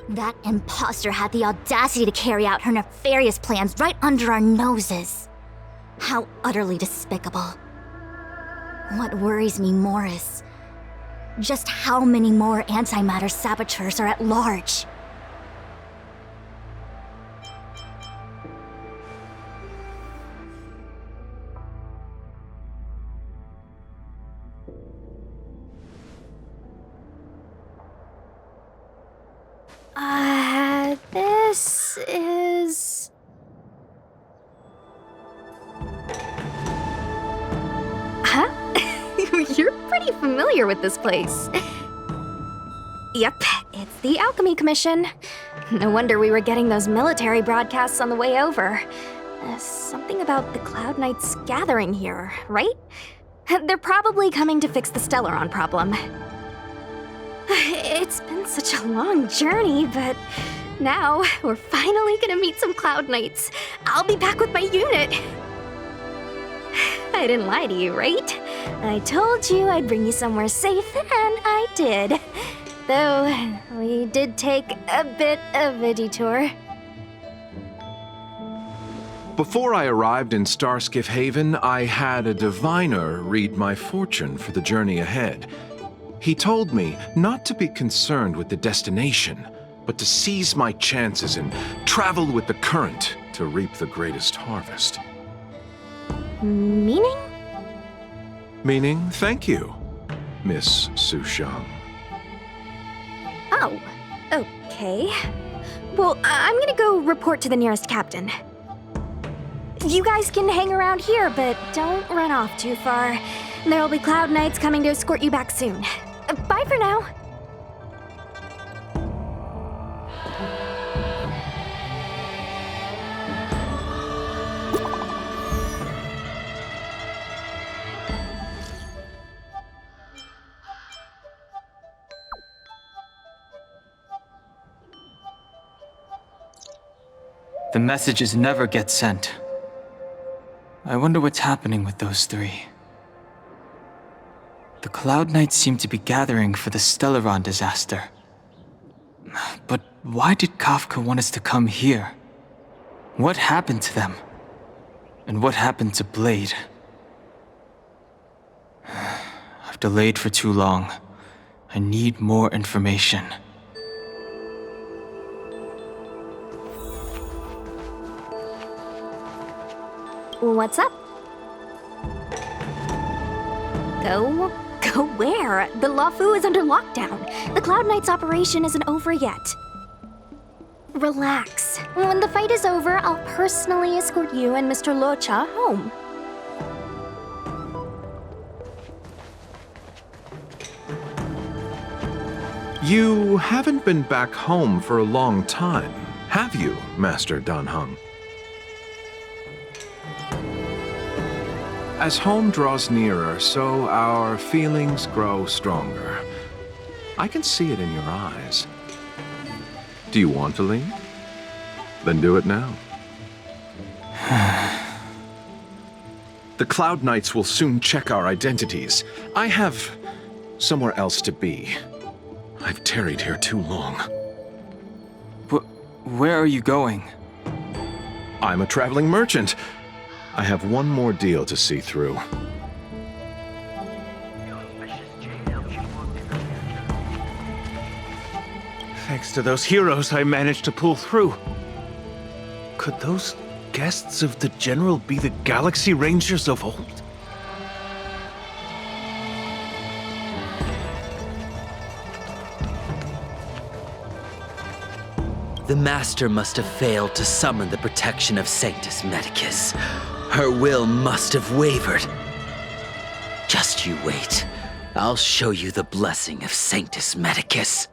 That imposter had the audacity to carry out her nefarious plans right under our noses. How utterly despicable. What worries me more is just how many more antimatter saboteurs are at large. This is... Huh? You're pretty familiar with this place. Yep, it's the Alchemy Commission. No wonder we were getting those military broadcasts on the way over. Something about the Cloud Knights gathering here, right? They're probably coming to fix the Stellaron problem. It's been such a long journey, but now we're finally gonna meet some Cloud Knights. I'll be back with my unit. I didn't lie to you, right? I told you I'd bring you somewhere safe, and I did. Though, we did take a bit of a detour. Before I arrived in Starskiff Haven, I had a diviner read my fortune for the journey ahead. He told me not to be concerned with the destination, but to seize my chances and travel with the current to reap the greatest harvest. Meaning? Meaning, thank you, Miss Sushang. Oh, okay. Well, I'm gonna go report to the nearest captain. You guys can hang around here, but don't run off too far. There'll be Cloud Knights coming to escort you back soon. Bye for now. The messages never get sent. I wonder what's happening with those three. The Cloud Knights seem to be gathering for the Stellaron disaster. But why did Kafka want us to come here? What happened to them? And what happened to Blade? I've delayed for too long. I need more information. What's up? Go where? The Lafu is under lockdown. The Cloud Knights operation isn't over yet. Relax. When the fight is over, I'll personally escort you and Mr. Locha home. You haven't been back home for a long time, have you, Master Danheng? As home draws nearer, so our feelings grow stronger. I can see it in your eyes. Do you want to leave? Then do it now. The Cloud Knights will soon check our identities. I have somewhere else to be. I've tarried here too long. Where are you going? I'm a traveling merchant. I have one more deal to see through. Thanks to those heroes, I managed to pull through. Could those guests of the General be the Galaxy Rangers of old? The Master must have failed to summon the protection of Sanctus Medicus. Her will must have wavered. Just you wait. I'll show you the blessing of Sanctus Medicus.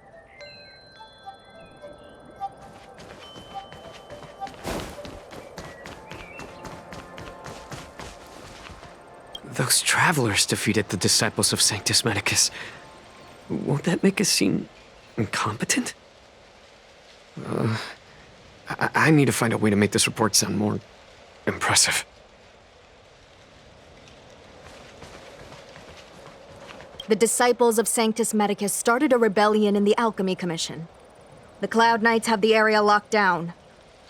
Those travelers defeated the disciples of Sanctus Medicus. Won't that make us seem incompetent? I need to find a way to make this report sound more impressive. The disciples of Sanctus Medicus started a rebellion in the Alchemy Commission. The Cloud Knights have the area locked down.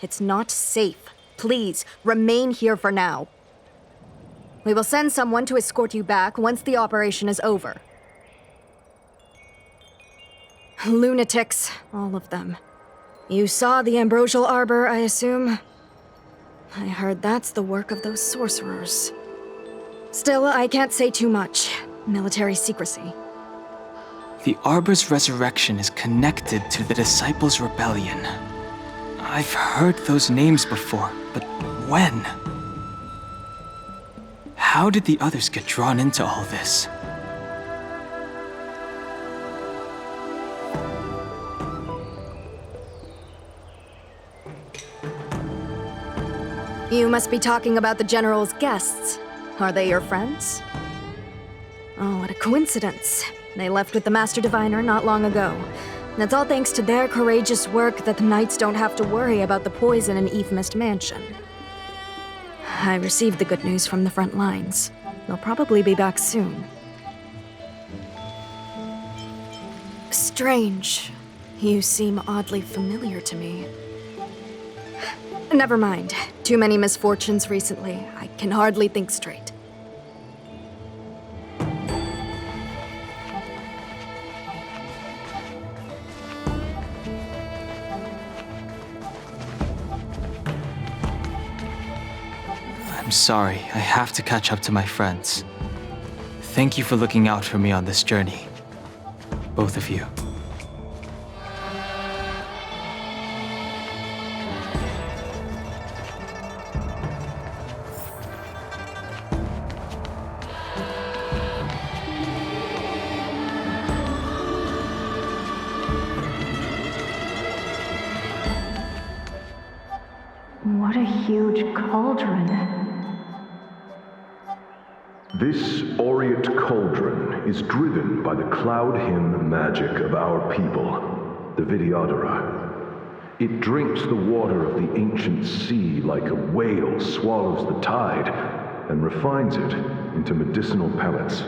It's not safe. Please, remain here for now. We will send someone to escort you back once the operation is over. Lunatics, all of them. You saw the Ambrosial Arbor, I assume? I heard that's the work of those sorcerers. Still, I can't say too much. Military secrecy. The Arbor's resurrection is connected to the Disciples' Rebellion. I've heard those names before, but when? How did the others get drawn into all this? You must be talking about the General's guests. Are they your friends? Oh, what a coincidence. They left with the Master Diviner not long ago. It's all thanks to their courageous work that the Knights don't have to worry about the poison in Evemist Mansion. I received the good news from the front lines. They'll probably be back soon. Strange. You seem oddly familiar to me. Never mind. Too many misfortunes recently. I can hardly think straight. I'm sorry, I have to catch up to my friends. Thank you for looking out for me on this journey. Both of you. What a huge cauldron. This aureate cauldron is driven by the cloud hymn magic of our people, the Vidyadhara. It drinks the water of the ancient sea like a whale swallows the tide and refines it into medicinal pellets.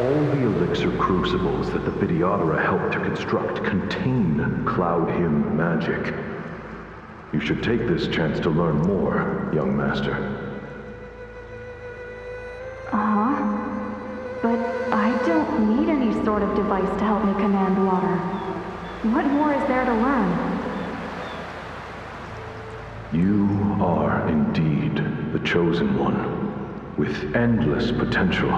All the elixir crucibles that the Vidyadhara helped to construct contain cloud hymn magic. You should take this chance to learn more, young master. But I don't need any sort of device to help me command water. What more is there to learn? You are indeed the chosen one, with endless potential.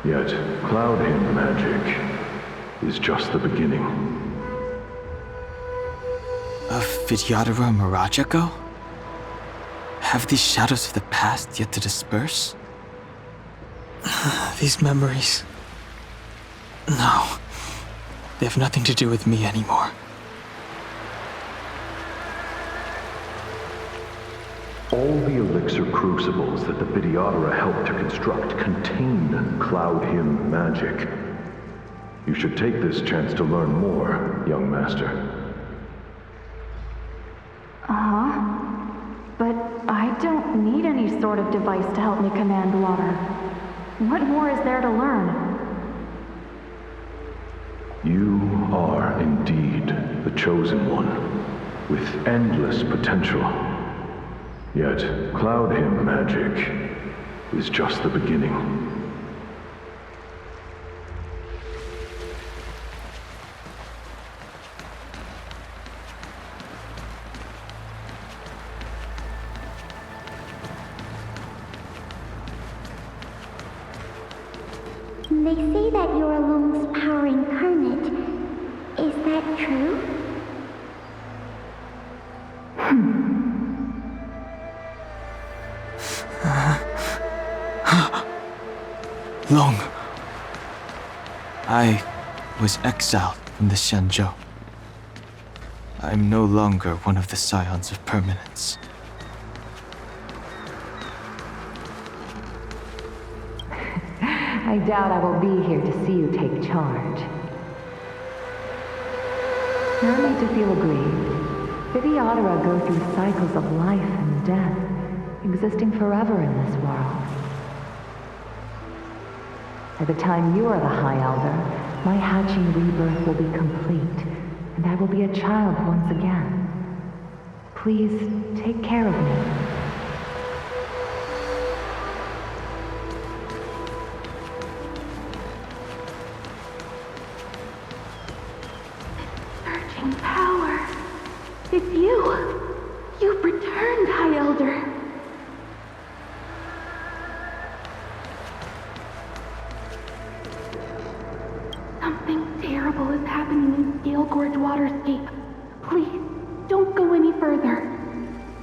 Yet, cloud hymn magic is just the beginning. Of Vidyadhara Mirajago? Have these shadows of the past yet to disperse? These memories... No. They have nothing to do with me anymore. All the elixir crucibles that the Vidyadhara helped to construct contain cloud hymn magic. You should take this chance to learn more, young master. But I don't need any sort of device to help me command water. What more is there to learn? You are indeed the chosen one, with endless potential. Yet, cloud hymn magic is just the beginning. They say that you're Alung's power incarnate. Is that true? long. I was exiled from the Xianzhou. I'm no longer one of the Scions of Permanence. I doubt I will be here to see you take charge. No need to feel aggrieved. Vidyadhara go through cycles of life and death, existing forever in this world. By the time you are the High Elder, my hatching rebirth will be complete, and I will be a child once again. Please, take care of me. Surging power. It's you. You've returned, High Elder. Something terrible is happening in Scale Gorge Waterscape. Please, don't go any further.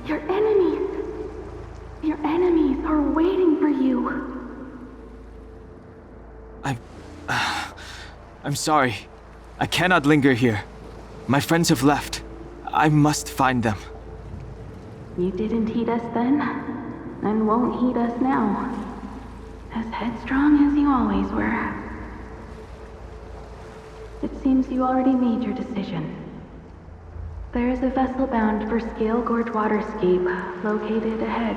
Your enemies are waiting for you. I'm sorry. I cannot linger here. My friends have left. I must find them. You didn't heed us then, and won't heed us now. As headstrong as you always were. It seems you already made your decision. There is a vessel bound for Scale Gorge Waterscape, located ahead.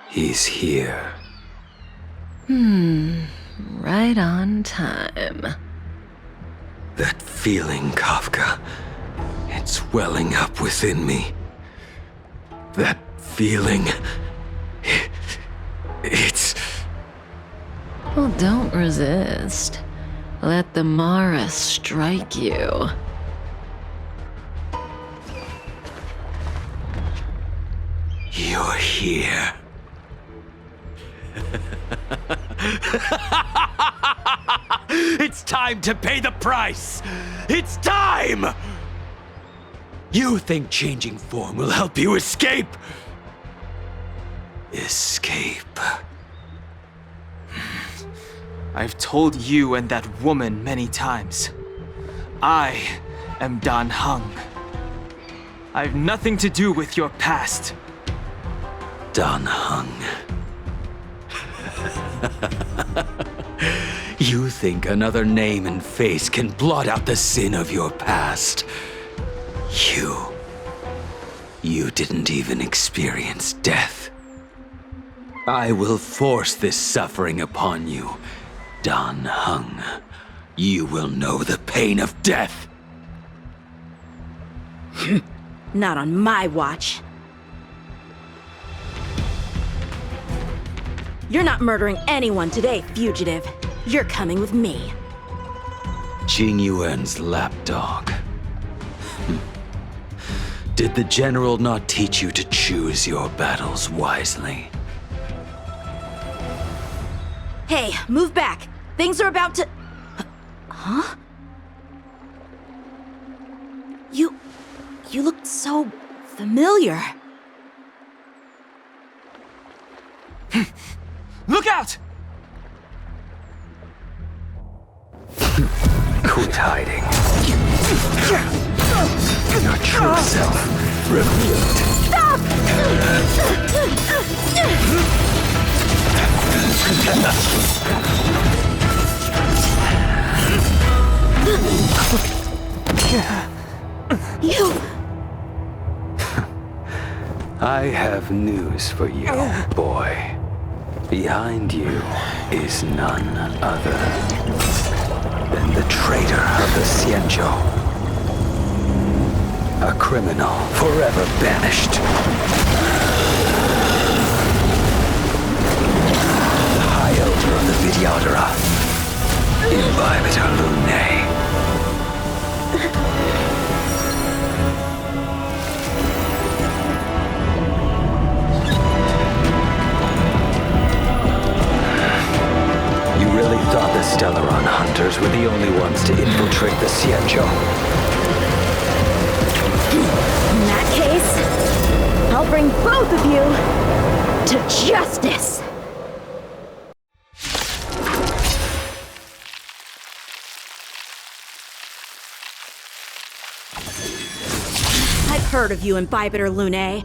He's here. Right on time. That feeling, Kafka. It's welling up within me. That feeling. It's... Well, don't resist. Let the Mara strike you. You're here. It's time to pay the price! It's time! You think changing form will help you escape? Escape. I've told you and that woman many times. I am Dan Heng. I've nothing to do with your past. Dan Heng. You think another name and face can blot out the sin of your past? You didn't even experience death. I will force this suffering upon you, Dan Heng. You will know the pain of death. Not on my watch. You're not murdering anyone today, fugitive. You're coming with me. Jing Yuan's lapdog. Did the general not teach you to choose your battles wisely? Hey, move back. Things are about to... Huh? You look so familiar. Look out! Quit hiding. Your true self revealed. Stop! You... I have news for you, boy. Behind you is none other than the traitor of the Xianzhou. A criminal forever banished. The High Elder of the Vidyadhara. travelers were the only ones to infiltrate the Xianzhou. In that case, I'll bring both of you to justice! I've heard of you and Bibiter Lune.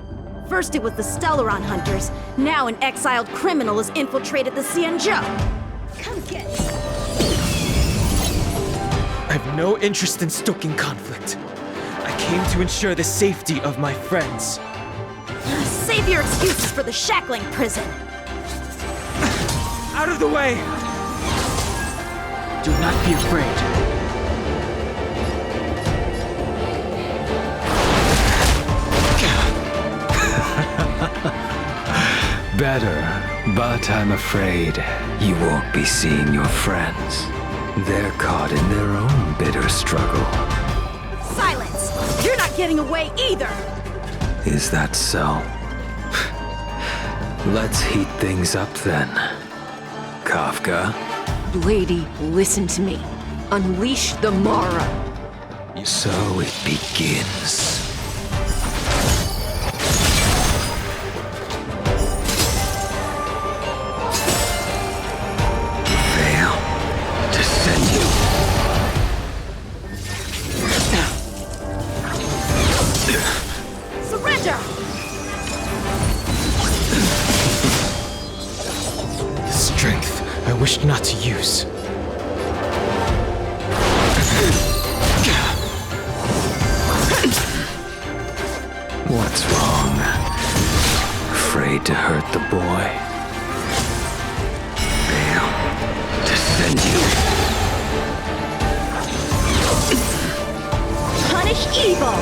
First it was the Stellaron hunters, now an exiled criminal has infiltrated the Xianzhou. Come get me. I have no interest in stoking conflict. I came to ensure the safety of my friends. Save your excuses for the shackling prison. Out of the way! Do not be afraid. Better, but I'm afraid you won't be seeing your friends. They're caught in their own bitter struggle. Silence! You're not getting away either! Is that so? Let's heat things up then. Kafka? Lady, listen to me. Unleash the Mara. So it begins. Surrender! The strength I wished not to use. What's wrong? Afraid to hurt the boy? Fail to send you. Punish evil!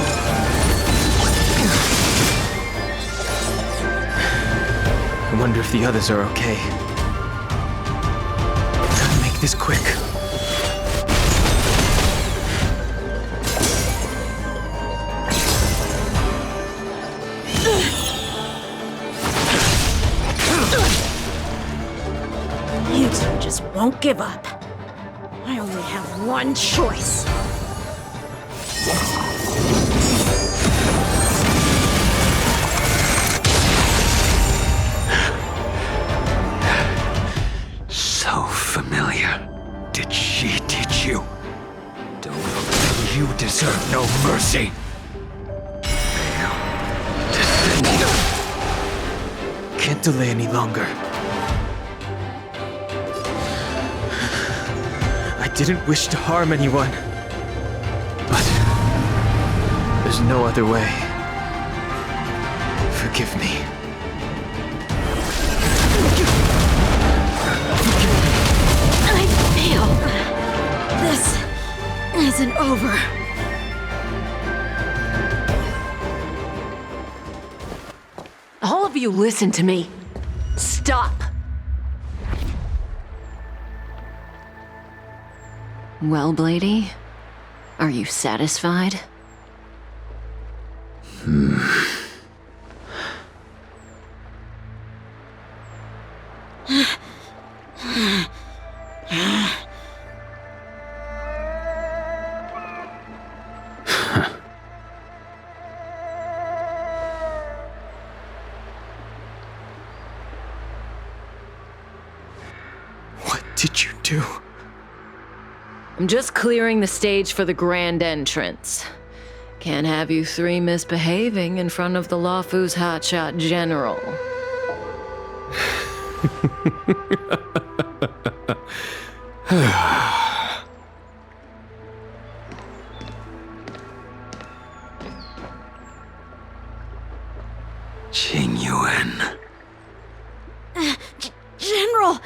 I wonder if the others are okay. Gotta make this quick. You two just won't give up. I only have one choice. So familiar. Did she teach you? Don't forget you deserve no mercy. Fail to send you. Can't delay any longer. I didn't wish to harm anyone. But there's no other way. Forgive me. I feel this isn't over. All of you listen to me. Stop. Well, Blady, are you satisfied? What did you do? I'm just clearing the stage for the grand entrance. Can't have you three misbehaving in front of the Lawfu's hotshot general. Qing Yuan. General!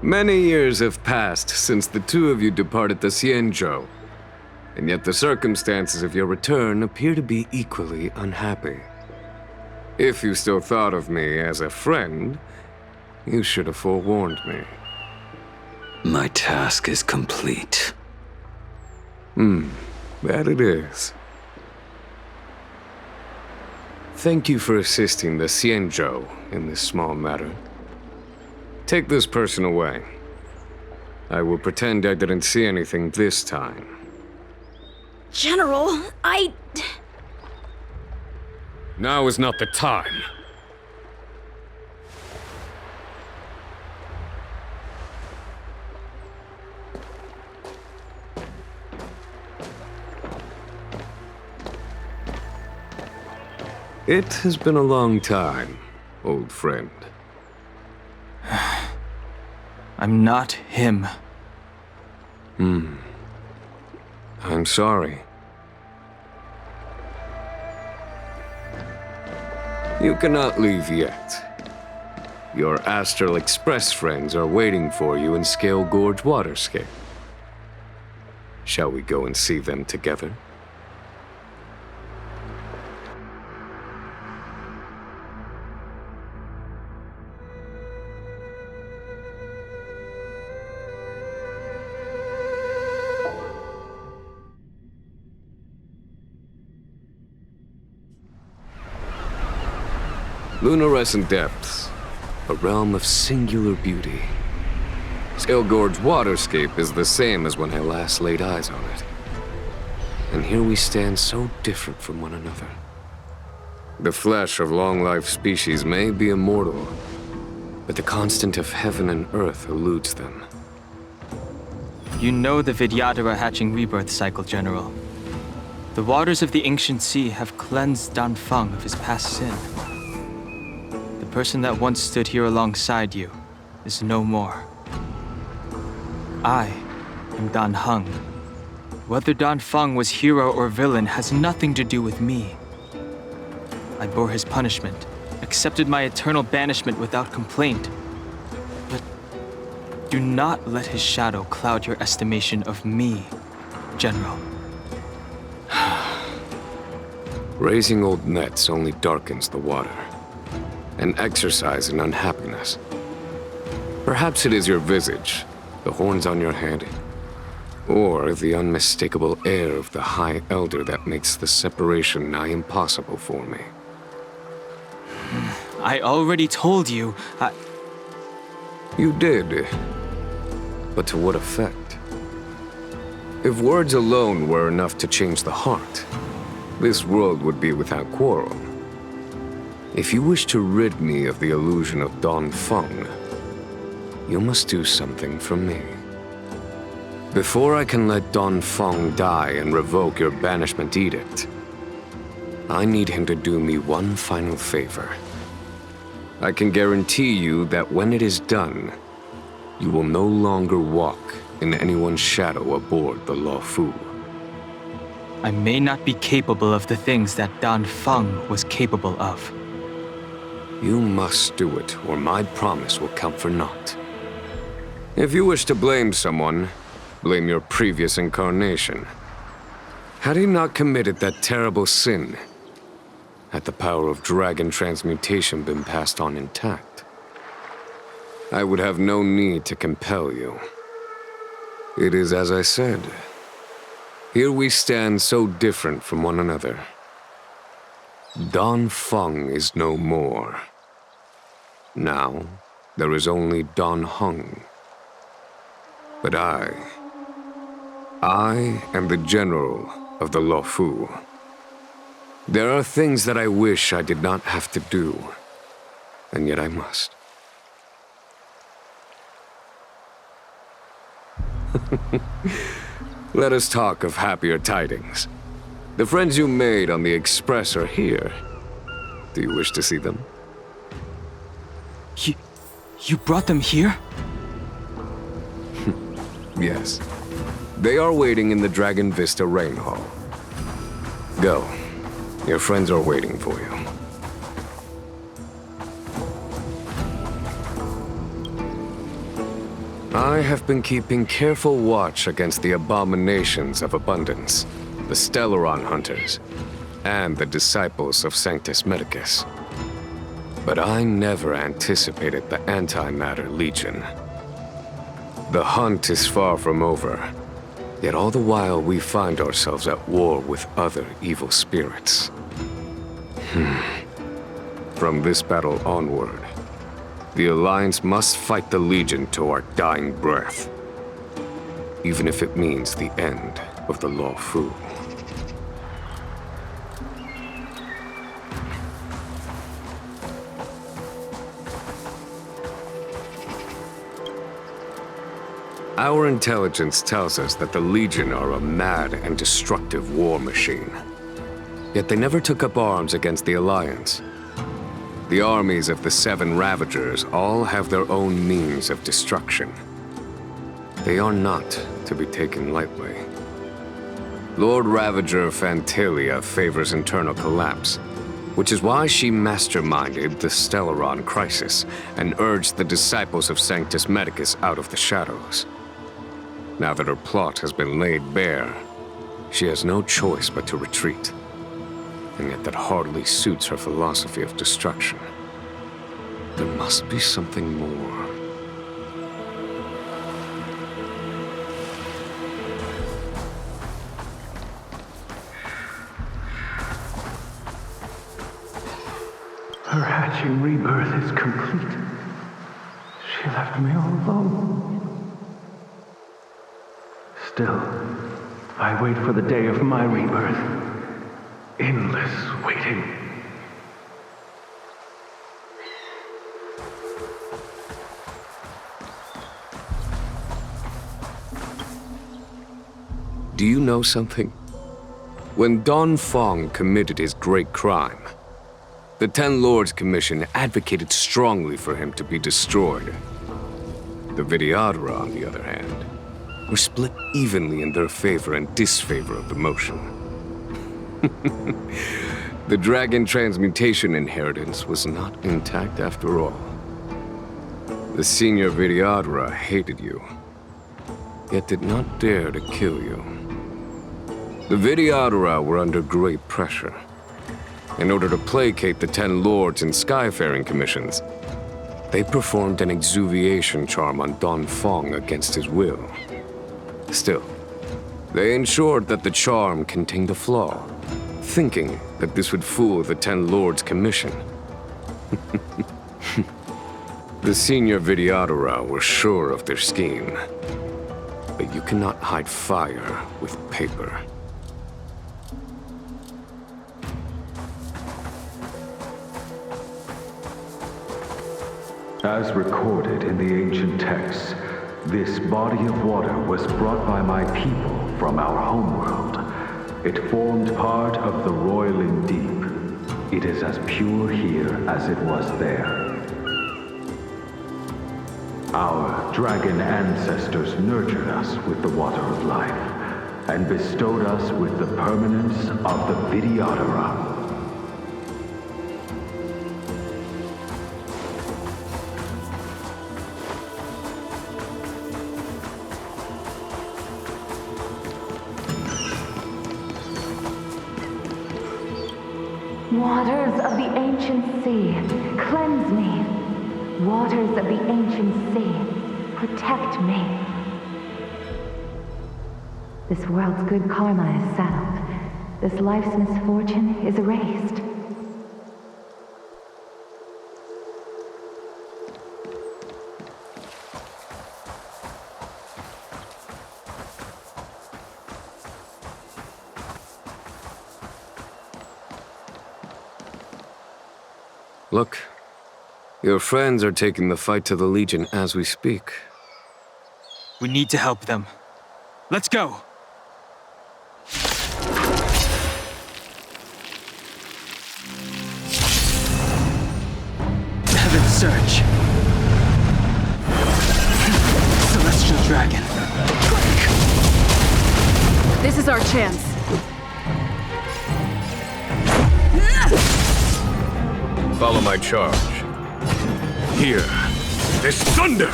Many years have passed since the two of you departed the Xianzhou, and yet the circumstances of your return appear to be equally unhappy. If you still thought of me as a friend, you should have forewarned me. My task is complete. That it is. Thank you for assisting the Xianzhou in this small matter. Take this person away. I will pretend I didn't see anything this time. General, Now is not the time. It has been a long time, old friend. I'm not him. I'm sorry. You cannot leave yet. Your Astral Express friends are waiting for you in Scale Gorge Waterscape. Shall we go and see them together? Lunarescent Depths, a realm of singular beauty. Scale Gorge Waterscape is the same as when I last laid eyes on it. And here we stand so different from one another. The flesh of long-life species may be immortal, but the constant of heaven and earth eludes them. You know the Vidyadhara hatching rebirth cycle, General. The waters of the ancient sea have cleansed Danfeng of his past sin. The person that once stood here alongside you is no more. I am Dan Heng. Whether Danfeng was hero or villain has nothing to do with me. I bore his punishment, accepted my eternal banishment without complaint. But do not let his shadow cloud your estimation of me, General. Raising old nets only darkens the water. An exercise in unhappiness. Perhaps it is your visage, the horns on your head, or the unmistakable air of the High Elder that makes the separation nigh impossible for me. I already told you, You did, but to what effect? If words alone were enough to change the heart, this world would be without quarrel. If you wish to rid me of the illusion of Danfeng, you must do something for me. Before I can let Danfeng die and revoke your banishment edict, I need him to do me one final favor. I can guarantee you that when it is done, you will no longer walk in anyone's shadow aboard the Luofu. I may not be capable of the things that Danfeng was capable of. You must do it, or my promise will count for naught. If you wish to blame someone, blame your previous incarnation. Had he not committed that terrible sin, had the power of dragon transmutation been passed on intact, I would have no need to compel you. It is as I said. Here we stand so different from one another. Danfeng is no more. Now, there is only Dan Heng. But I am the general of the Luofu. There are things that I wish I did not have to do, and yet I must. Let us talk of happier tidings. The friends you made on the Express are here. Do you wish to see them? You brought them here? Yes. They are waiting in the Dragon Vista Rain Hall. Go. Your friends are waiting for you. I have been keeping careful watch against the abominations of abundance, the Stellaron Hunters, and the disciples of Sanctus Medicus. But I never anticipated the Antimatter Legion. The hunt is far from over, Yet all the while we find ourselves at war with other evil spirits. From this battle onward, the Alliance must fight the Legion to our dying breath. Even if it means the end of the Law Fu. Our intelligence tells us that the Legion are a mad and destructive war machine. Yet they never took up arms against the Alliance. The armies of the Seven Ravagers all have their own means of destruction. They are not to be taken lightly. Lord Ravager Fantalia favors internal collapse, which is why she masterminded the Stellaron crisis and urged the disciples of Sanctus Medicus out of the shadows. Now that her plot has been laid bare, she has no choice but to retreat. And yet that hardly suits her philosophy of destruction. There must be something more. Her hatching rebirth is complete. She left me all alone. Still, I wait for the day of my rebirth. Endless waiting. Do you know something? When Don Fong committed his great crime, the Ten Lords Commission advocated strongly for him to be destroyed. The Vidyadhara, on the other hand, were split evenly in their favor and disfavor of the motion. The dragon transmutation inheritance was not intact after all. The senior Vidyadhara hated you, yet did not dare to kill you. The Vidyadhara were under great pressure. In order to placate the Ten Lords and Skyfaring Commissions, they performed an exuviation charm on Don Fong against his will. Still, they ensured that the charm contained a flaw, thinking that this would fool the Ten Lords Commission. The senior Vidyadhara were sure of their scheme, but you cannot hide fire with paper. As recorded in the ancient texts, this body of water was brought by my people from our homeworld. It formed part of the roiling deep. It is as pure here as it was there. Our dragon ancestors nurtured us with the water of life, and bestowed us with the permanence of the Vidyadhara. Waters of the ancient sea, cleanse me. Waters of the ancient sea, protect me. This world's good karma is settled. This life's misfortune is erased. Look, your friends are taking the fight to the Legion as we speak. We need to help them. Let's go! Heaven's Surge. Celestial Dragon. Quick! This is our chance. Follow my charge. Here, there's thunder!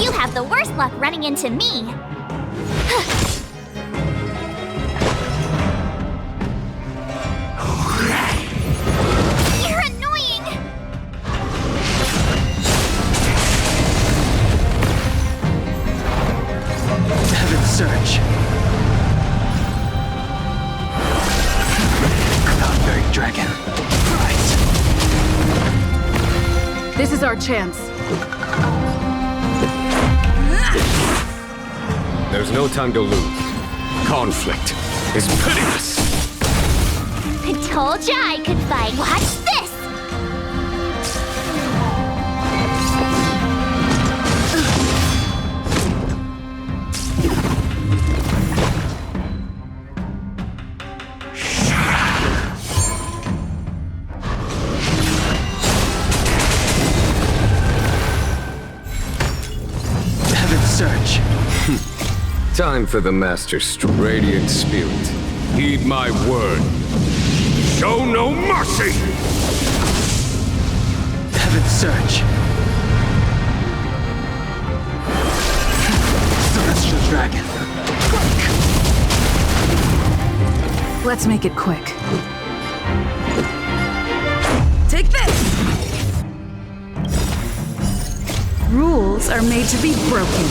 You have the worst luck running into me. You're annoying! Heaven's our chance. There's no time to lose. Conflict is pitiless. I told ya I could fight. Watch this! Heaven's Surge. Time for the Master Stroke. Radiant Spirit, heed my word. Show no mercy! Heaven's Surge. Celestial Dragon. Let's make it quick. Take this! Rules are made to be broken.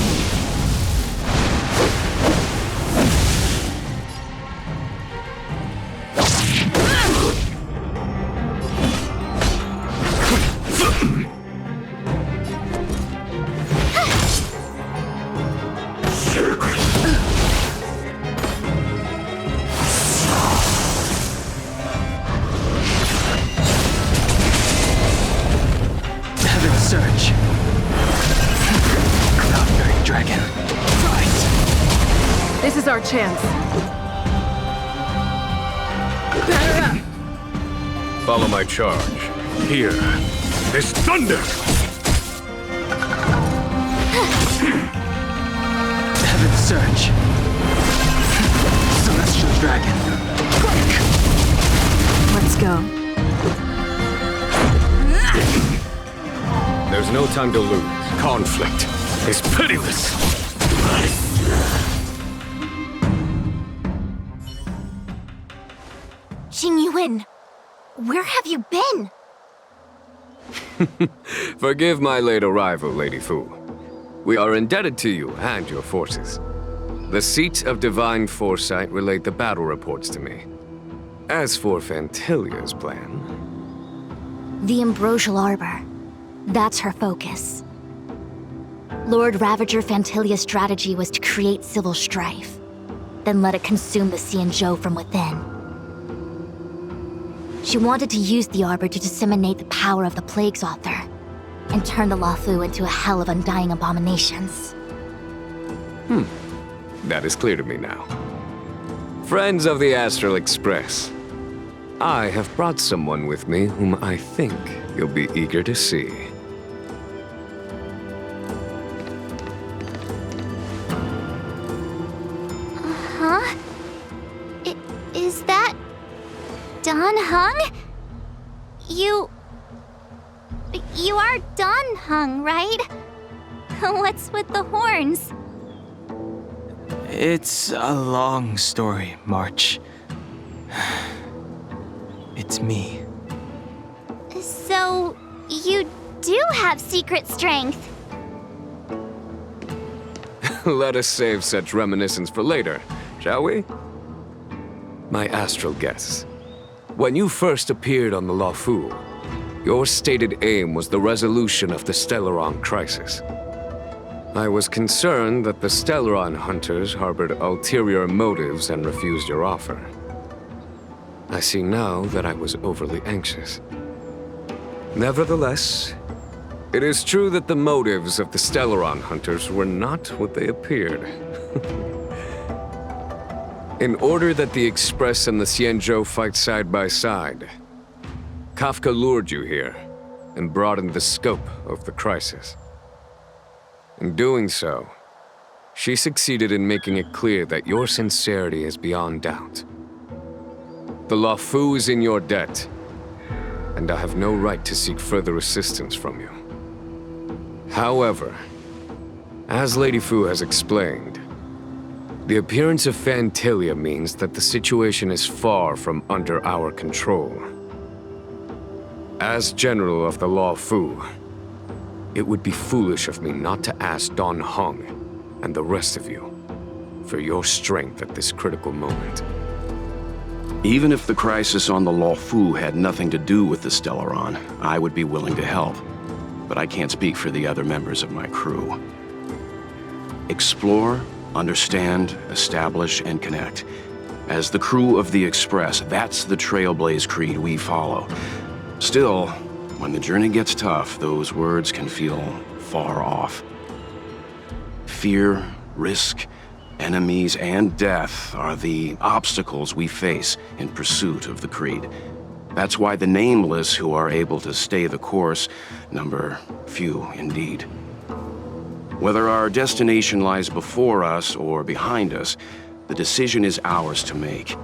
Surge. Cloud-bearing dragon. Rise! This is our chance. Follow my charge. Here is thunder! Heaven's Surge. Celestial dragon. Let's go. There's no time to lose. Conflict is pitiless. Jingyuan, where have you been? Forgive my late arrival, Lady Fu. We are indebted to you and your forces. The Seat of Divine Foresight relayed the battle reports to me. As for Fantilia's plan... The Ambrosial Arbor. That's her focus. Lord Ravager Fantilia's strategy was to create civil strife, then let it consume the Xianzhou from within. She wanted to use the Arbor to disseminate the power of the Plague's author, and turn the Luofu into a hell of undying abominations. That is clear to me now. Friends of the Astral Express, I have brought someone with me whom I think you'll be eager to see. Huh? Is that... Dan Heng? You are Dan Heng, right? What's with the horns? It's a long story, March. It's me. So, you do have secret strength. Let us save such reminiscence for later, shall we? My astral guests. When you first appeared on the Luofu, your stated aim was the resolution of the Stellaron crisis. I was concerned that the Stellaron hunters harbored ulterior motives and refused your offer. I see now that I was overly anxious. Nevertheless, it is true that the motives of the Stellaron hunters were not what they appeared. In order that the Express and the Xianzhou fight side by side, Kafka lured you here and broadened the scope of the crisis. In doing so, she succeeded in making it clear that your sincerity is beyond doubt. The Luofu is in your debt, and I have no right to seek further assistance from you. However, as Lady Fu has explained, the appearance of Fantilia means that the situation is far from under our control. As General of the Luofu, it would be foolish of me not to ask Dan Heng and the rest of you for your strength at this critical moment. Even if the crisis on the Luofu had nothing to do with the Stellaron, I would be willing to help. but I can't speak for the other members of my crew. Explore, understand, establish, and connect. As the crew of the Express, that's the Trailblaze creed we follow. Still, when the journey gets tough, those words can feel far off. Fear, risk, enemies, and death are the obstacles we face in pursuit of the creed. That's why the nameless who are able to stay the course number few indeed. Whether our destination lies before us or behind us, the decision is ours to make.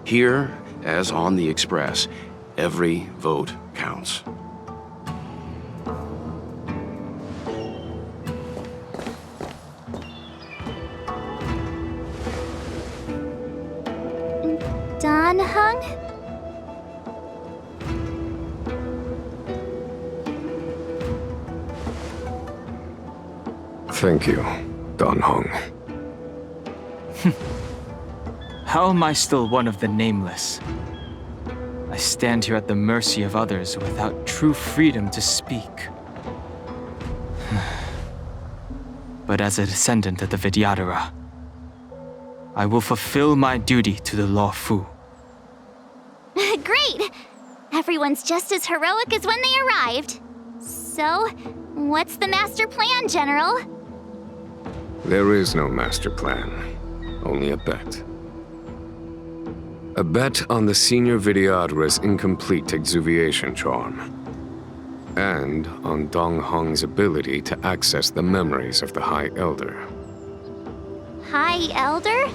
Here, as on the Express, every vote counts. Don Hung? Thank you, Don Hung. How am I still one of the nameless? I stand here at the mercy of others without true freedom to speak. But as a descendant of the Vidyadhara, I will fulfill my duty to the Law Fu. Great! Everyone's just as heroic as when they arrived. So, what's the master plan, General? There is no master plan, only a bet. A bet on the senior Vidyadhara's incomplete exuviation charm, and on Dong Hong's ability to access the memories of the High Elder. High Elder?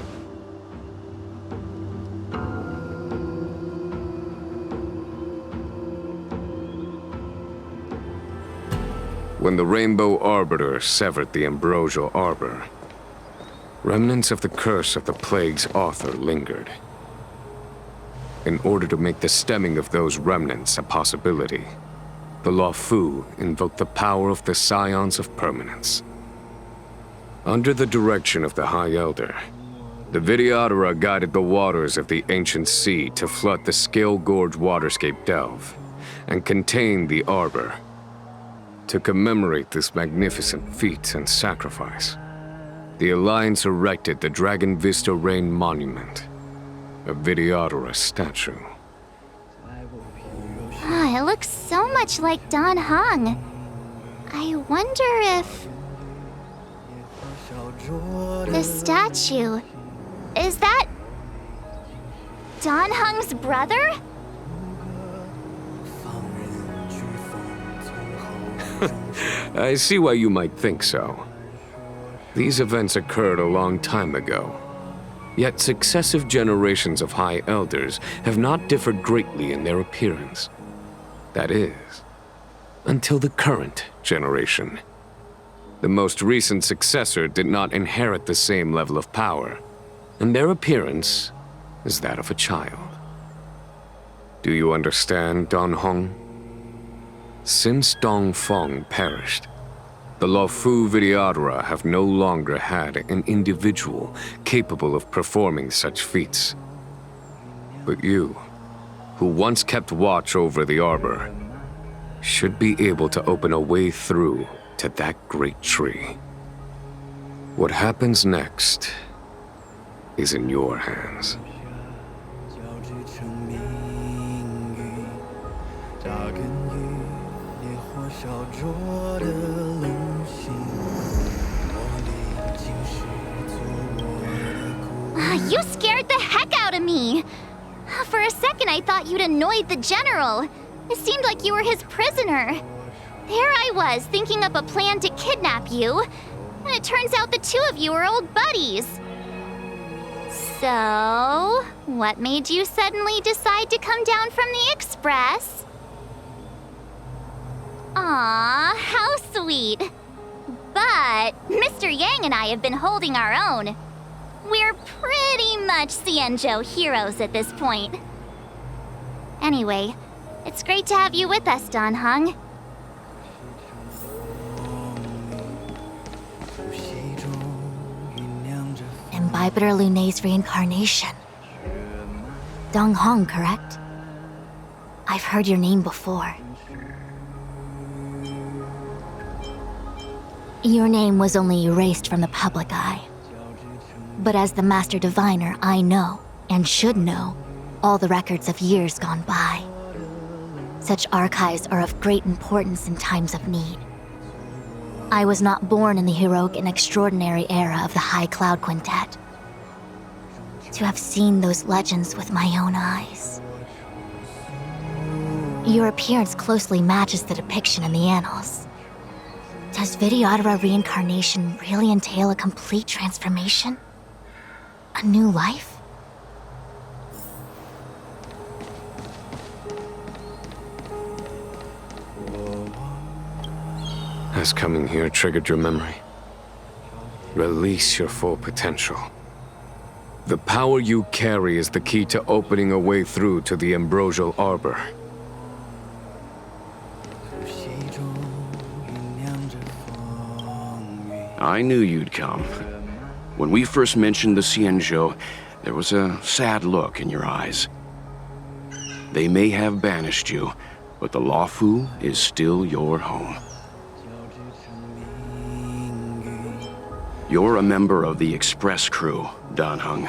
When the Rainbow Arbiter severed the Ambrosial Arbor, remnants of the curse of the plague's author lingered. In order to make the stemming of those remnants a possibility, the Law Fu invoked the power of the Scions of Permanence. Under the direction of the High Elder, the Vidyadhara guided the waters of the ancient sea to flood the Scale Gorge waterscape delve and contain the Arbor. To commemorate this magnificent feat and sacrifice, the Alliance erected the Dragon Vista Rain Monument, a Vidyadhara statue. It looks so much like Don Hung. I wonder if... the statue... is that... Don Hung's brother? I see why you might think so. These events occurred a long time ago. Yet successive generations of High Elders have not differed greatly in their appearance. That is, until the current generation. The most recent successor did not inherit the same level of power, and their appearance is that of a child. Do you understand, Don Hong? Since Dong Feng perished, the Law Fu Vidyadhara have no longer had an individual capable of performing such feats. But you, who once kept watch over the Arbor, should be able to open a way through to that great tree. What happens next is in your hands. You scared the heck out of me! For a second I thought you'd annoyed the General. It seemed like you were his prisoner. There I was, thinking up a plan to kidnap you. And it turns out the two of you are old buddies. So, what made you suddenly decide to come down from the Express? Aw, how sweet. But Mr. Yang and I have been holding our own. We're pretty much Xianzhou heroes at this point. Anyway, it's great to have you with us, Don Hung. Imbibitor Lunay's reincarnation. Dong Hong, correct? I've heard your name before. Your name was only erased from the public eye. But as the Master Diviner, I know, and should know, all the records of years gone by. Such archives are of great importance in times of need. I was not born in the heroic and extraordinary era of the High Cloud Quintet. To have seen those legends with my own eyes. Your appearance closely matches the depiction in the annals. Does Videodora reincarnation really entail a complete transformation? A new life? Has coming here triggered your memory? Release your full potential. The power you carry is the key to opening a way through to the Ambrosial Arbor. I knew you'd come. When we first mentioned the Xianzhou, there was a sad look in your eyes. They may have banished you, but the Luofu is still your home. You're a member of the Express crew, Danheng.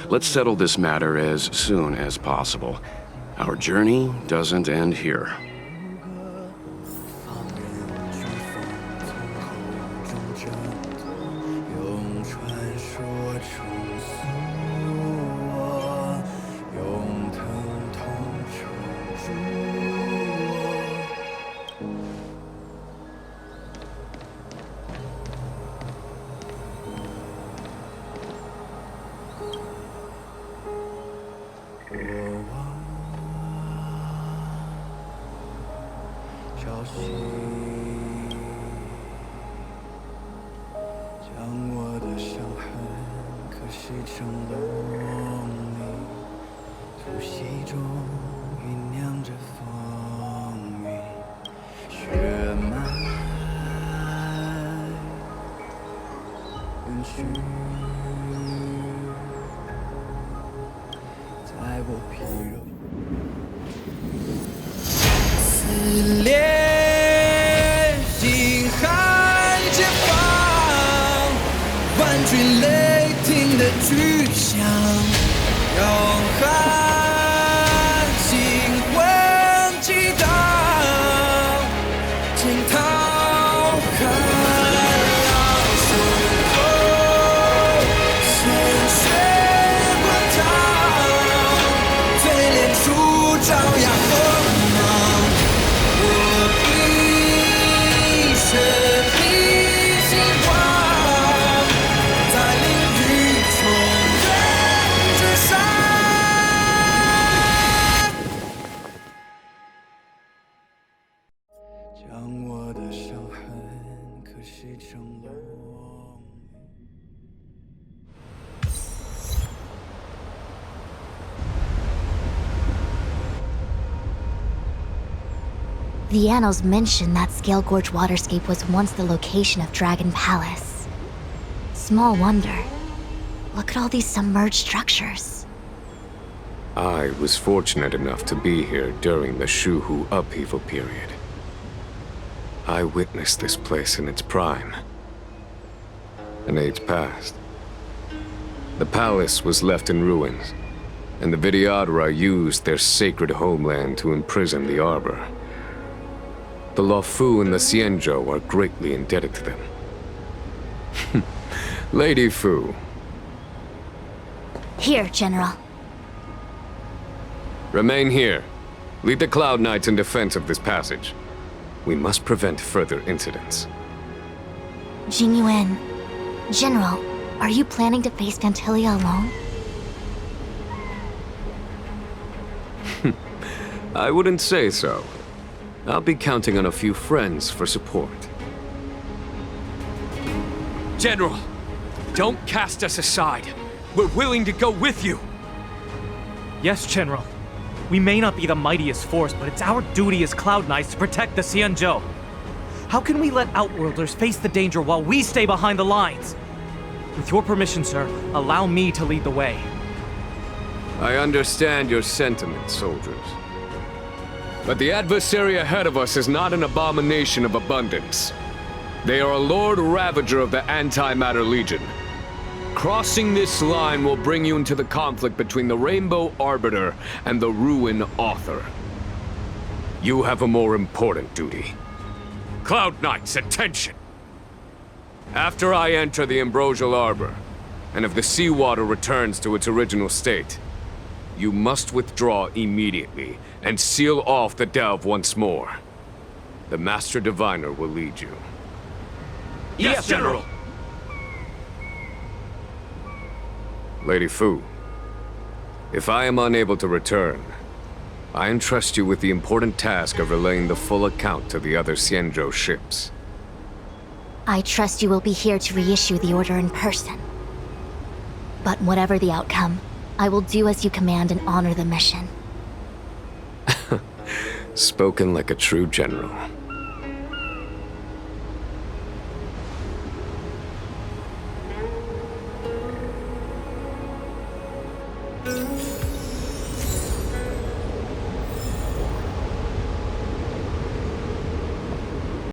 Let's settle this matter as soon as possible. Our journey doesn't end here. The annals mention that Scale Gorge waterscape was once the location of Dragon Palace. Small wonder. Look at all these submerged structures. I was fortunate enough to be here during the Shuhu upheaval period. I witnessed this place in its prime. An age passed. The palace was left in ruins, and the Videodora used their sacred homeland to imprison the Arbor. The Luofu and the Xianzhou are greatly indebted to them. Lady Fu. Here, General. Remain here. Lead the Cloud Knights in defense of this passage. We must prevent further incidents. Jingyuan, General, are you planning to face Vantilia alone? I wouldn't say so. I'll be counting on a few friends for support. General, don't cast us aside. We're willing to go with you. Yes, General. We may not be the mightiest force, but it's our duty as Cloud Knights to protect the Xianzhou. How can we let Outworlders face the danger while we stay behind the lines? With your permission, sir, allow me to lead the way. I understand your sentiments, soldiers. But the adversary ahead of us is not an abomination of abundance. They are a Lord Ravager of the Antimatter Legion. Crossing this line will bring you into the conflict between the Rainbow Arbiter and the Ruin Author. You have a more important duty. Cloud Knights, attention! After I enter the Ambrosial Arbor, and if the seawater returns to its original state, you must withdraw immediately and seal off the delve once more. The Master Diviner will lead you. Yes, General! Lady Fu, if I am unable to return, I entrust you with the important task of relaying the full account to the other Xianzhou ships. I trust you will be here to reissue the order in person. But whatever the outcome, I will do as you command and honor the mission. Spoken like a true general.